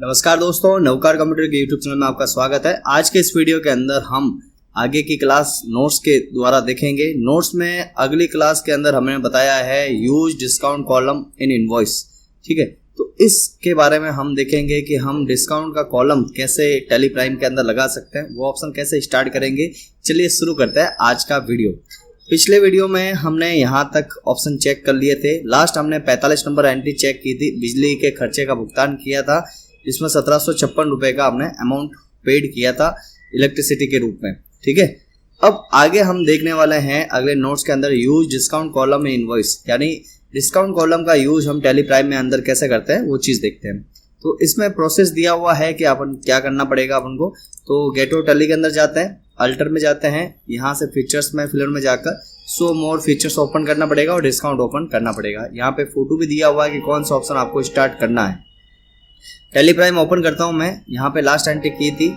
नमस्कार दोस्तों, नवकार कंप्यूटर के यूट्यूब चैनल में आपका स्वागत है। आज के इस वीडियो के अंदर हम आगे की क्लास नोट्स के द्वारा देखेंगे। नोट्स में अगली क्लास के अंदर हमने बताया है use discount column in invoice, ठीक है। तो इसके बारे में हम देखेंगे कि हम डिस्काउंट का कॉलम कैसे टैली प्राइम के अंदर लगा सकते हैं, वो ऑप्शन कैसे स्टार्ट करेंगे। चलिए शुरू करते हैं आज का वीडियो। पिछले वीडियो में हमने यहाँ तक ऑप्शन चेक कर लिए थे। लास्ट हमने 45 नंबर एंट्री चेक की थी, बिजली के खर्चे का भुगतान किया था, इसमें 1756 रुपए का हमने अमाउंट पेड किया था इलेक्ट्रिसिटी के रूप में, ठीक है। अब आगे हम देखने वाले हैं अगले नोट्स के अंदर use discount column in invoice, यानी डिस्काउंट कॉलम का यूज हम टैली प्राइम में अंदर कैसे करते हैं वो चीज़ देखते हैं। तो इसमें प्रोसेस दिया हुआ है कि अपन क्या करना पड़ेगा अपन को। तो गेटो टैली के अंदर जाते हैं, अल्टर में जाते हैं, यहाँ से फीचर्स में फिलर में जाकर सो मोर फीचर्स ओपन करना पड़ेगा और डिस्काउंट ओपन करना पड़ेगा। यहाँ पे फोटो भी दिया हुआ है कि कौन सा ऑप्शन आपको स्टार्ट करना है। टैली प्राइम ओपन करता हूं मैं, यहाँ पे लास्ट एंट्री की थी।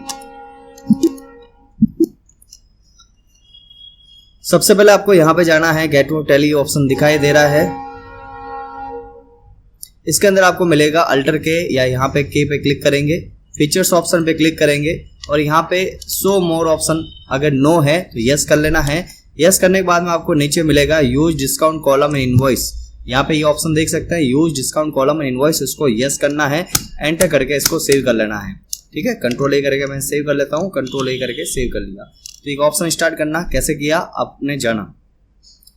सबसे पहले आपको यहाँ पे जाना है, गेट टू टैली ऑप्शन दिखाई दे रहा है। इसके अंदर आपको मिलेगा अल्टर के या यहाँ पे के पे क्लिक करेंगे, फीचर्स ऑप्शन पे क्लिक करेंगे और यहाँ पे शो मोर ऑप्शन अगर नो है तो यस कर लेना है। यस करने के बाद में आपको नीचे मिलेगा use discount column in invoice. यहाँ पे ये ऑप्शन देख सकते हैं, use discount column in invoice, इसको यस करना है, एंटर करके इसको सेव कर लेना है, ठीक है। कंट्रोल ए करके मैं सेव कर लेता हूँ, कंट्रोल ए करके सेव कर लिया। तो एक ऑप्शन स्टार्ट करना कैसे किया आपने जाना।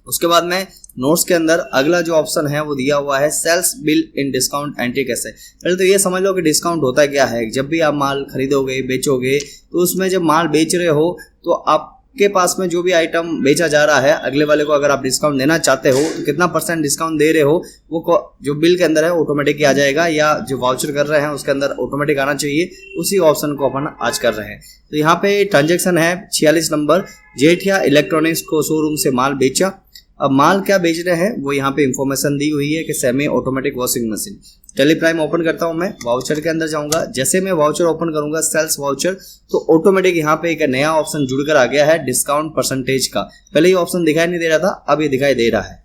उसके बाद में नोट्स के अंदर अगला जो ऑप्शन है वो दिया हुआ है sales bill in discount entry कैसे। पहले तो ये समझ लो कि डिस्काउंट होता क्या है। जब भी आप माल खरीदोगे बेचोगे तो उसमें जब माल बेच रहे हो तो आपके पास में जो भी आइटम बेचा जा रहा है अगले वाले को अगर आप डिस्काउंट देना चाहते हो तो कितना % डिस्काउंट दे रहे हो वो जो बिल के अंदर है ऑटोमेटिक आ जाएगा, या जो वाउचर कर रहे हैं उसके अंदर ऑटोमेटिक आना चाहिए। उसी ऑप्शन को अपन आज कर रहे हैं। तो यहाँ पे ट्रांजेक्शन है 46 नंबर, जेठिया इलेक्ट्रॉनिक्स को शोरूम से माल बेचा। अब माल क्या बेच रहे हैं वो यहाँ पे इंफॉर्मेशन दी हुई है कि semi automatic washing machine. Tally prime open करता हूँ मैं, वाउचर के अंदर जाऊंगा। जैसे मैं वाउचर ओपन करूंगा सेल्स वाउचर, तो ऑटोमेटिक यहाँ पे एक नया ऑप्शन जुड़कर आ गया है डिस्काउंट परसेंटेज का। पहले ये ऑप्शन दिखाई नहीं दे रहा था, अब ये दिखाई दे रहा है।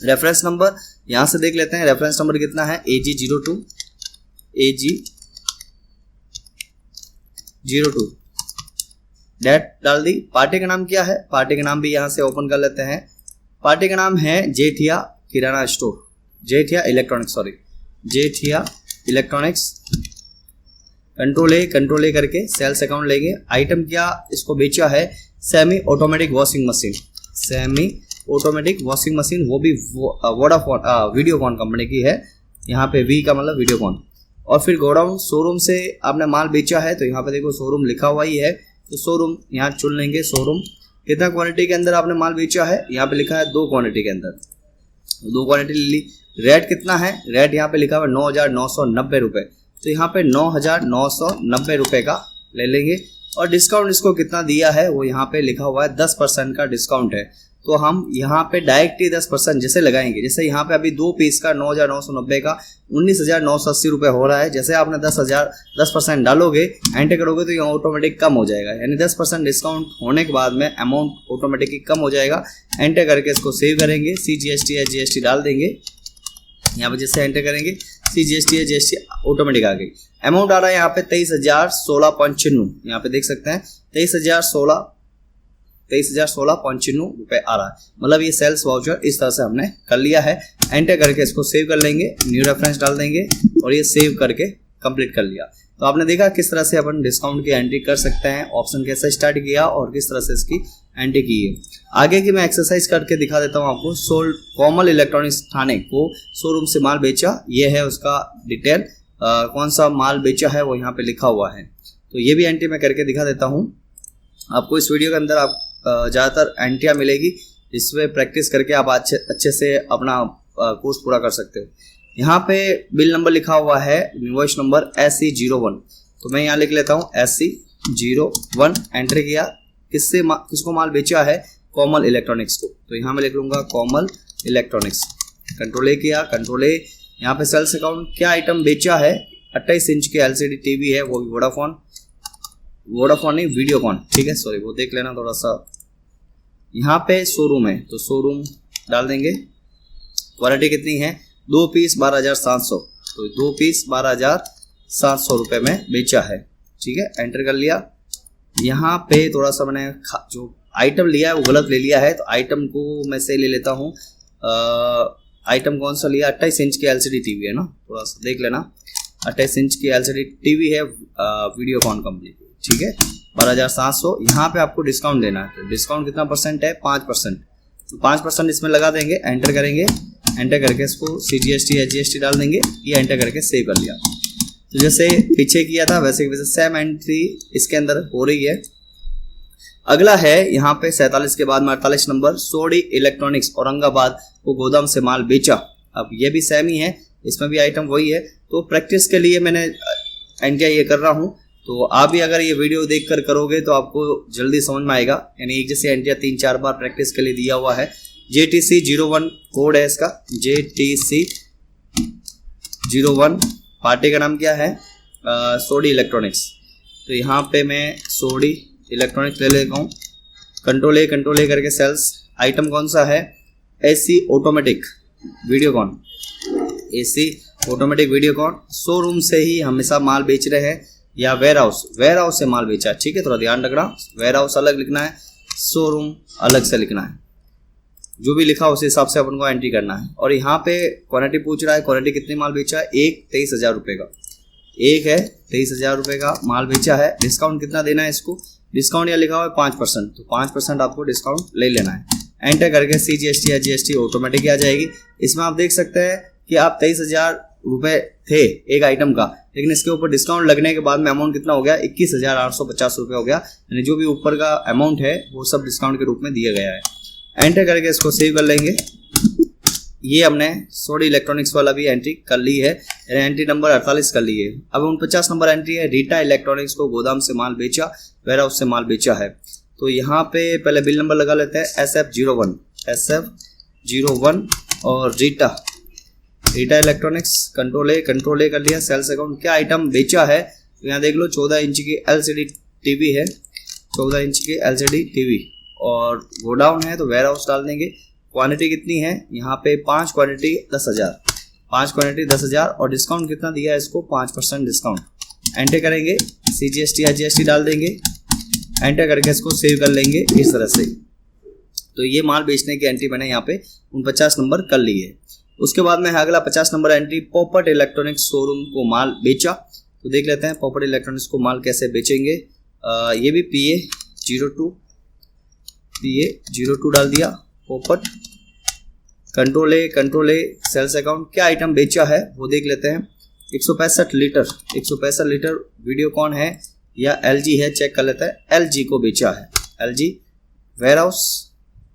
रेफरेंस नंबर यहाँ से देख लेते हैं, रेफरेंस नंबर कितना है AG02 डेट डाल दी। पार्टी का नाम क्या है, पार्टी का नाम भी यहाँ से ओपन कर लेते हैं। पार्टी का नाम है Jethia Kirana store, Jethia electronics. Control A करके सेल्स अकाउंट लेंगे। आइटम क्या इसको बेचा है, सेमी ऑटोमेटिक वॉशिंग मशीन, वो भी वोडाफोन वीडियोकॉन कंपनी की है। यहाँ पे वी का मतलब वीडियोकॉन। और फिर गोडाउन शोरूम से आपने माल बेचा है तो यहाँ पे देखो शोरूम लिखा हुआ ही है, तो शोरूम यहाँ चुन लेंगे। शोरूम कितना क्वांटिटी के अंदर आपने माल बेचा है, यहाँ पे लिखा है 2 क्वांटिटी के अंदर, 2 क्वांटिटी ले ली। रेट कितना है, रेट यहाँ पे लिखा हुआ 9,990 रुपये, तो यहाँ पे 9,990 रुपये का ले लेंगे। और डिस्काउंट इसको कितना दिया है वो यहाँ पे लिखा हुआ है 10% का डिस्काउंट है। तो हम यहाँ पे डायरेक्ट ही 10% जैसे लगाएंगे, जैसे यहाँ पे अभी 2 पीस का 9,990 का 19,980 रुपये हो रहा है। जैसे आपने 10% डालोगे, एंटर करोगे तो ये ऑटोमेटिक कम हो जाएगा, यानी 10% डिस्काउंट होने के बाद में अमाउंट ऑटोमेटिकली कम हो जाएगा। एंटर करके इसको सेव करेंगे, CGST या GST डाल देंगे। यहाँ पे जैसे एंटर करेंगे CGST या GST ऑटोमेटिक आ गई। अमाउंट आ रहा है यहाँ पे 23,016.95, यहाँ पे देख सकते हैं 23,016.95 रुपये आ रहा है। मतलब ये सेल्स वाउचर इस तरह से हमने कर लिया है। एंटर करके इसको सेव कर लेंगे, न्यू रेफरेंस डाल देंगे और ये सेव करके कंप्लीट कर लिया। तो आपने देखा किस तरह से अपन डिस्काउंट की एंट्री कर सकते हैं, ऑप्शन कैसे स्टार्ट किया और किस तरह से इसकी एंट्री की है। आगे की मैं एक्सरसाइज करके दिखा देता हूँ आपको। सोल्ड कोमल इलेक्ट्रॉनिक्स थाने को शोरूम से माल बेचा, ये है उसका डिटेल, कौन सा माल बेचा है वो यहाँ पे लिखा हुआ है। तो ये भी एंट्री मैं करके दिखा देता हूँ आपको। इस वीडियो के अंदर आप ज़्यादातर एंट्रियाँ मिलेगी, इसमें प्रैक्टिस करके आप अच्छे से अपना कोर्स पूरा कर सकते हो। यहाँ पे बिल नंबर लिखा हुआ है, इनवॉइस नंबर SC01, तो मैं यहाँ लिख लेता हूँ SC01। एंटर किया, किसको माल बेचा है, कोमल इलेक्ट्रॉनिक्स को, तो यहाँ मैं लिख लूँगा कोमल इलेक्ट्रॉनिक्स। कंट्रोल ए किया, कंट्रोल ए। यहाँ पे सेल्स अकाउंट क्या आइटम बेचा है, 28 इंच के LCD टीवी है, वो भी वोडाफोन नहीं वीडियोकॉन, ठीक है, सॉरी वो देख लेना थोड़ा सा। यहाँ पे शोरूम है तो शोरूम डाल देंगे। क्वालिटी कितनी है, 2 पीस 12,700, तो 2 पीस 12,700 700 रुपये में बेचा है। ठीक है, एंटर कर लिया। यहाँ पे थोड़ा सा मैंने जो आइटम लिया है वो गलत ले लिया है, तो आइटम को मैं से ले लेता हूँ। आइटम कौन सा लिया, 28 इंच की LCD टीवी है ना, थोड़ा सा देख लेना। 28 इंच की LCD टीवी है वीडियोकॉन कंपनी की। ठीक है, 12,700। यहाँ पे आपको डिस्काउंट देना है, तो डिस्काउंट कितना परसेंट है, 5%। तो 5% इसमें लगा देंगे, एंटर करेंगे। एंटर करके इसको CGST या GST डाल देंगे, ये एंटर करके सेव कर लिया। तो जैसे पीछे किया था वैसे वैसे सेम एंट्री इसके अंदर हो रही है। अगला है यहाँ पे 47 के बाद में 48 नंबर, सोडी इलेक्ट्रॉनिक्स औरंगाबाद को गोदाम से माल बेचा। अब ये भी सेम ही है, इसमें भी आइटम वही है। तो प्रैक्टिस के लिए मैंने एंट्रिया ये कर रहा हूँ, तो आप भी अगर ये वीडियो देख कर करोगे तो आपको जल्दी समझ में आएगा। यानी एक जैसे एंट्रिया 3-4 बार प्रैक्टिस के लिए दिया हुआ है। JTC 01 कोड है इसका, JTC 01। पार्टी का नाम क्या है, सोडी इलेक्ट्रॉनिक्स। तो यहाँ पे मैं सोडी इलेक्ट्रॉनिक्स ले लेता हूँ। कंट्रोल ए करके सेल्स। आइटम कौन सा है, AC automatic Videocon, AC automatic Videocon. Showroom से ही हमेशा माल बेच रहे हैं, या वेयर हाउस से माल बेचा। ठीक है, थोड़ा ध्यान रखना, वेयर हाउस अलग लिखना है, शोरूम अलग से लिखना है। जो भी लिखा उस हिसाब से अपन को एंट्री करना है। और यहाँ पे क्वांटिटी पूछ रहा है, क्वांटिटी कितनी माल बेचा है, एक 23,000 रुपये का। एक है 23,000 रुपये का माल बेचा है। डिस्काउंट कितना देना है इसको, डिस्काउंट यहाँ लिखा हुआ है 5%, तो 5% आपको डिस्काउंट ले लेना है। एंटर करके CGST या GST ऑटोमेटिक आ जाएगी। इसमें आप देख सकते हैं कि आप 23,000 रुपये थे एक आइटम का, लेकिन इसके ऊपर डिस्काउंट लगने के बाद में अमाउंट कितना हो गया, 21,850 रुपये हो गया। यानी जो भी ऊपर का अमाउंट है वो सब डिस्काउंट के रूप में दिया गया है। एंटर करके इसको सेव कर लेंगे। ये हमने सोडी इलेक्ट्रॉनिक्स वाला भी एंट्री कर ली है, एंट्री नंबर 48 कर ली है। अब 49 नंबर एंट्री है, रीटा इलेक्ट्रॉनिक्स को गोदाम से माल बेचा, वेयर हाउस से माल बेचा है। तो यहाँ पे पहले बिल नंबर लगा लेते हैं, SF01 और रीटा इलेक्ट्रॉनिक्स। कंट्रोल ए कर लिया। सेल्स अकाउंट, क्या आइटम बेचा है, तो यहाँ देख लो 14 इंच की LCD टीवी है, 14 इंच की LCD टीवी। और गोडाउन है तो वेयर हाउस डाल देंगे। क्वांटिटी कितनी है, यहाँ पे 5 क्वांटिटी 10,000 और डिस्काउंट कितना दिया है इसको, 5% डिस्काउंट। एंटर करेंगे, CGST या GST डाल देंगे। एंटर करके इसको सेव कर लेंगे इस तरह से। तो ये माल बेचने की एंट्री मैंने यहाँ पे 49 नंबर कर ली है। उसके बाद में अगला 50 नंबर एंट्री, पोपट इलेक्ट्रॉनिक्स शोरूम को माल बेचा। तो देख लेते हैं पोपट इलेक्ट्रॉनिक्स को माल कैसे बेचेंगे। ये भी PA02 डाल दिया। पोपट कंट्रोल ए सेल्स अकाउंट, क्या आइटम बेचा है वो देख लेते हैं। 165 लीटर वीडियोकॉन है या LG है, चेक कर लेते हैं। LG को बेचा है, LG वेयर हाउस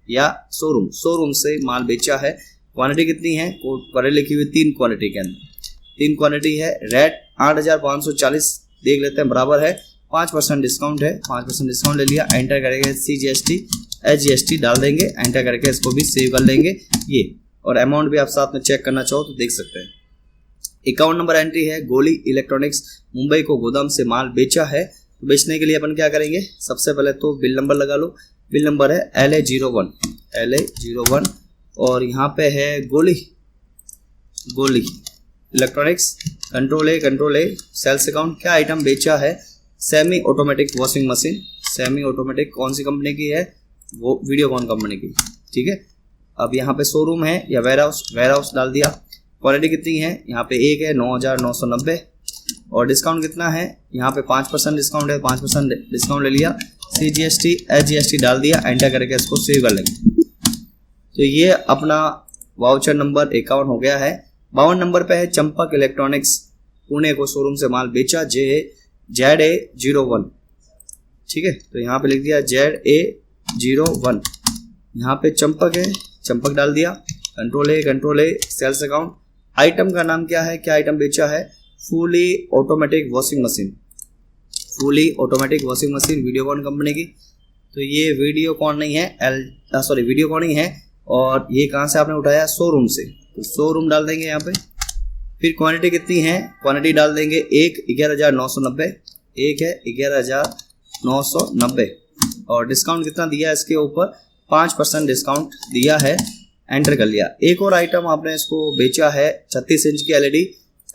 या शोरूम से माल बेचा है। क्वांटिटी कितनी है, क्वांटिटी लिखी हुई 3 क्वांटिटी के अंदर, 3 क्वांटिटी है। रेट 8,540 देख लेते हैं, बराबर है 5% डिस्काउंट है, 5% डिस्काउंट ले लिया। एंटर करेंगे, CGST GST डाल देंगे। एंटर करके इसको भी सेव कर लेंगे ये। और अमाउंट भी आप साथ में चेक करना चाहो तो देख सकते हैं। 51 नंबर एंट्री है, गोली इलेक्ट्रॉनिक्स मुंबई को गोदाम से माल बेचा है। तो बेचने के लिए अपन क्या करेंगे, सबसे पहले तो बिल नंबर लगा लो। बिल नंबर है LA01 और यहाँ पे है Goli electronics. Control A sales account, क्या आइटम बेचा है, semi automatic washing machine. Semi automatic कौन सी कंपनी की है, वो वीडियोकॉन कंपनी की। ठीक है, अब यहाँ पे शोरूम है या वेयर हाउस डाल दिया। क्वालिटी कितनी है, यहाँ पे एक है 9,990 और डिस्काउंट कितना है, यहाँ पे 5% डिस्काउंट है, 5% डिस्काउंट ले लिया। CGST GST डाल दिया। एंटर करके इसको सेव कर लेंगे। तो ये अपना वाउचर नंबर 51 हो गया है। 52 नंबर पे है, चंपक इलेक्ट्रॉनिक्स पुणे को शोरूम से माल बेचा, ZA01। ठीक है, तो यहाँ पे लिख दिया ZA01। यहाँ पे चंपक है, चंपक डाल दिया। Control A sales account. Item का नाम क्या है, क्या आइटम बेचा है, fully automatic washing machine Videocon company की। तो ये वीडियोकॉन नहीं है, वीडियोकॉन ही है। और ये कहाँ से आपने उठाया, शोरूम से, तो शोरूम डाल देंगे यहाँ पे। फिर क्वांटिटी कितनी है, क्वांटिटी डाल देंगे, एक 11,990, एक है 11,990 और डिस्काउंट कितना दिया है इसके ऊपर, 5% डिस्काउंट दिया है। एंटर कर लिया। एक और आइटम आपने इसको बेचा है, 36 इंच की LED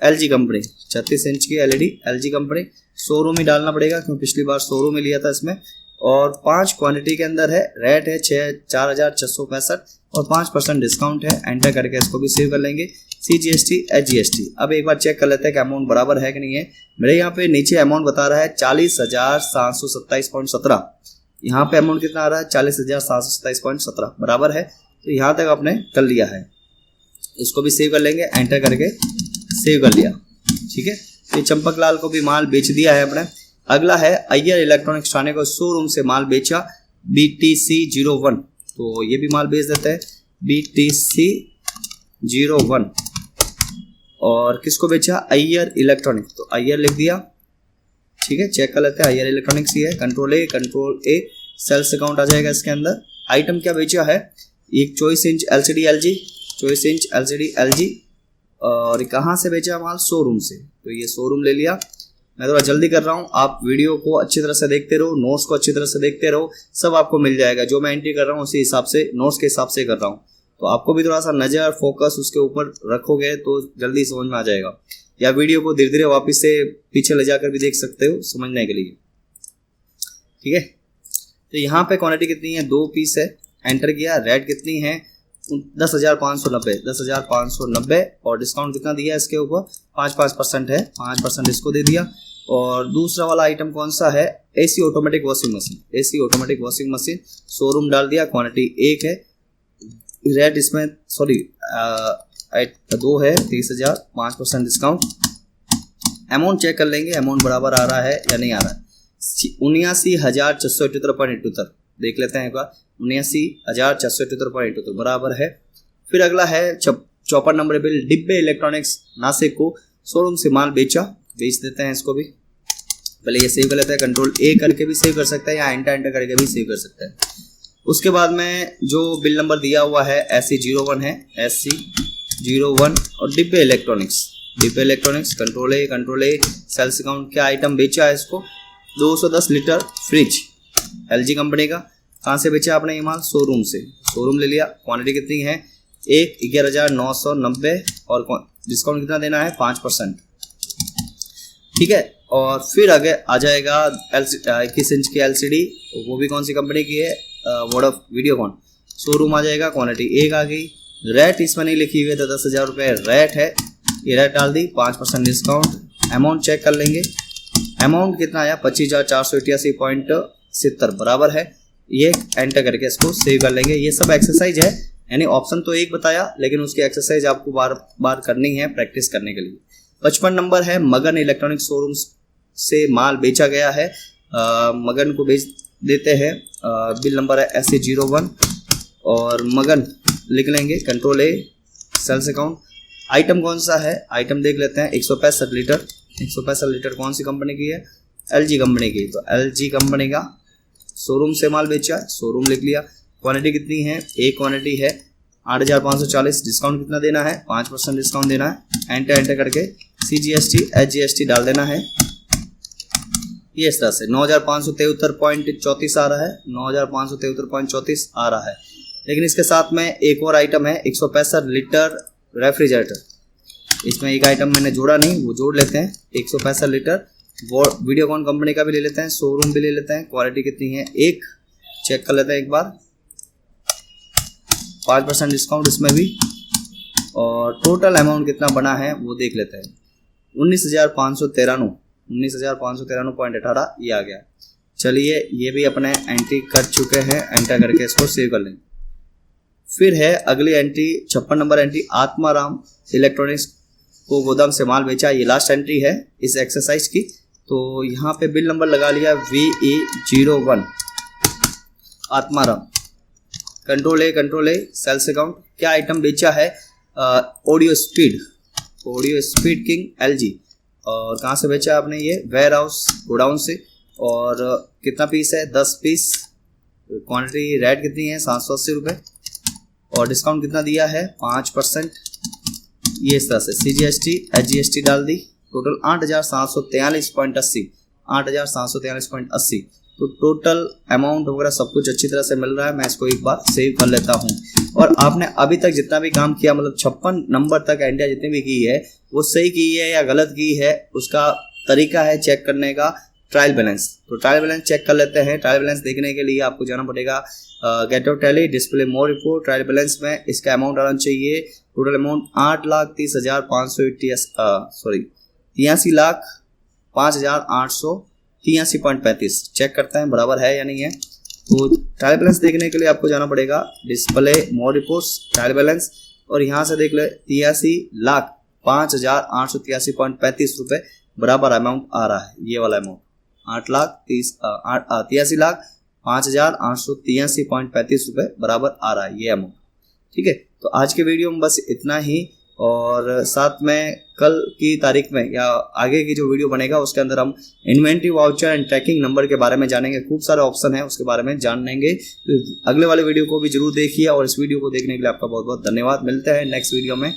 LG कंपनी 36 इंच की LED LG कंपनी, शोरूम ही डालना पड़ेगा क्योंकि पिछली बार शोरूम ही लिया था इसमें। और 5 क्वांटिटी के अंदर है, रेट है 4,665 और 5% डिस्काउंट है। एंटर करके इसको भी सेव कर लेंगे, CGST HGST। अब एक बार चेक कर लेते हैं कि अमाउंट बराबर है कि नहीं है। मेरे यहाँ पे नीचे अमाउंट बता रहा है 40,727.17। यहाँ पे अमाउंट कितना आ रहा है 40,727.17 बराबर है। तो यहाँ तक आपने कर लिया है, इसको भी सेव कर लेंगे। एंटर करके सेव कर लिया, ठीक है। ये चंपक लाल को भी माल बेच दिया है अपने। अगला है अय्यर इलेक्ट्रॉनिक्स थाने को शोरूम से माल बेचा BTC01, तो ये भी माल बेच देते हैं BTC01। और किसको बेचा, अय्यर इलेक्ट्रॉनिक, तो अय्यर लिख दिया, ठीक है। चेक कर लेते हैं, अय्यर इलेक्ट्रॉनिक्स ही है। कंट्रोल ए सेल्स अकाउंट आ जाएगा इसके अंदर। आइटम क्या बेचा है, एक 24 inch LCD LG, 24 inch LCD LG। और कहाँ से बेचा माल, शोरूम से, तो ये शोरूम ले लिया। मैं थोड़ा जल्दी कर रहा हूँ, आप वीडियो को अच्छी तरह से देखते रहो, नोट्स को अच्छी तरह से देखते रहो, सब आपको मिल जाएगा। जो मैं एंट्री कर रहा हूँ उसी हिसाब से नोट्स के हिसाब से कर रहा हूँ, तो आपको भी थोड़ा सा नज़र फोकस उसके ऊपर रखोगे तो जल्दी समझ में आ जाएगा। या वीडियो को धीरे धीरे वापस से पीछे ले जाकर भी देख सकते हो समझने के लिए, ठीक है। तो यहाँ पे क्वांटिटी कितनी है, 2 पीस है। एंटर किया, रेट कितनी है 10,590 और डिस्काउंट कितना दिया इसके ऊपर 5% है, 5% इसको दे दिया। और दूसरा वाला आइटम कौन सा है, AC automatic washing machine, AC automatic washing machine showroom डाल दिया। क्वांटिटी 1 है, रेट इसमें 2 है, 30,000, 5% डिस्काउंट। अमाउंट चेक कर लेंगे, अमाउंट बराबर आ रहा है या नहीं आ रहा है। 79,678.78 देख लेते हैं एक बार, 79,678.78 बराबर है। फिर अगला है 54 नंबर बिल, डिब्बे इलेक्ट्रॉनिक्स नासिक को शोरूम से माल बेच देते हैं। इसको भी पहले ये सेव कर लेते हैं, कंट्रोल A करके भी सेव कर सकते हैं या एंटर करके भी सेव कर सकते हैं। उसके बाद में जो बिल नंबर दिया हुआ है SC01 है, SC01 और डिब्बे electronics control A sales account, क्या आइटम बेचा है इसको 210 लीटर फ्रिज LG कंपनी का। कहाँ से बेचा आपने ये माल, शोरूम से, शोरूम ले लिया। क्वांटिटी कितनी है, 11,990 और डिस्काउंट कितना देना है 5%, ठीक है। और फिर आगे आ जाएगा 21 इंच की LCD, वो भी कौन सी कंपनी की है, वीडियोकॉन, शोरूम आ जाएगा। क्वांटिटी 1 आ गई। रेट इसमें नहीं लिखी हुई है तो 10,000 रुपये रेट है, ये रेट डाल दी, 5% डिस्काउंट। अमाउंट चेक कर लेंगे, अमाउंट कितना आया 25,488.70 बराबर है। ये एंटर करके इसको सेव कर लेंगे। ये सब एक्सरसाइज है, यानी ऑप्शन तो एक बताया लेकिन उसकी एक्सरसाइज आपको बार बार करनी है प्रैक्टिस करने के लिए। 55 नंबर है, मगन इलेक्ट्रॉनिक शोरूम से माल बेचा गया है, मगन को बेच देते हैं। बिल नंबर है SC01 और मगन लिख लेंगे, control A sales account. Item कौन सा है, आइटम देख लेते हैं, 165 लीटर कौन सी कंपनी की है, LG कंपनी की। तो LG कंपनी का शोरूम से माल बेचा, शोरूम लिख लिया। क्वांटिटी कितनी है, एक क्वांटिटी है 8,540, डिस्काउंट कितना देना है 5% डिस्काउंट देना है। एंटर करके CGST HGST डाल देना है। ये इस तरह से 9,573.34 आ रहा है, 9,573.34 आ रहा है। लेकिन इसके साथ में एक और आइटम है 165 लीटर रेफ्रिजरेटर, इसमें एक आइटम मैंने जोड़ा नहीं, वो जोड़ लेते हैं। 165 लीटर वो वीडियोकॉन कंपनी का भी ले लेते हैं, शोरूम भी ले लेते हैं। क्वालिटी कितनी है, एक चेक कर लेते हैं एक बार, 5% डिस्काउंट इसमें भी। और टोटल अमाउंट कितना बना है वो देख लेते हैं, 19,593.18 ये आ गया। चलिए ये भी अपने एंट्री कर चुके हैं, एंटर करके इसको सेव कर लेंगे। फिर है अगली entry 56 number entry, Atmaram electronics को गोदाम से माल बेचा, ये लास्ट एंट्री है इस एक्सरसाइज की। तो यहाँ पे बिल नंबर लगा लिया VE01 Atmaram, control A sales account. क्या आइटम बेचा है, ऑडियो स्पीड किंग LG। और कहाँ से बेचा आपने, ये वेयर हाउस गोडाउन से। और कितना पीस है, 10 पीस। क्वांटिटी रेट कितनी है 780 रुपये और डिस्काउंट कितना दिया है 5%। ये इस तरह से CGST HGST डाल दी। टोटल 8,743.80, 8,743.80 तो टोटल अमाउंट वगैरह सब कुछ अच्छी तरह से मिल रहा है। मैं इसको एक बार सेव कर लेता हूँ। और आपने अभी तक जितना भी काम किया, मतलब 56 नंबर तक इंडिया जितनी भी की है वो सही की है या गलत की है, उसका तरीका है चेक करने का ट्रायल बैलेंस। तो ट्रायल बैलेंस चेक कर लेते हैं। ट्रायल बैलेंस देखने के लिए आपको जाना पड़ेगा गेट आउट टैली, डिस्प्ले मोर रिपोर्ट। ट्रायल बैलेंस में इसका अमाउंट आना चाहिए, टोटल अमाउंट 83,583,83,583.35। चेक करते हैं बराबर है या नहीं है। तो ट्रायल बैलेंस देखने के लिए आपको जाना पड़ेगा डिस्प्ले मोर रिपोर्ट्स, ट्रायल बैलेंस, और यहाँ से देख ले 83,05,883.35 रुपये बराबर अमाउंट आ रहा है। ये वाला अमाउंट 83,05,883.35 रुपये बराबर आ रहा है ये अमाउंट। ठीक है, तो आज के वीडियो में बस इतना ही, और साथ में कल की तारीख में या आगे की जो वीडियो बनेगा उसके अंदर हम inventory voucher and tracking number के बारे में जानेंगे। खूब सारे ऑप्शन है उसके बारे में जानेंगे। तो अगले वाले वीडियो को भी जरूर देखिए, और इस वीडियो को देखने के लिए आपका बहुत बहुत धन्यवाद। मिलते हैं नेक्स्ट वीडियो में।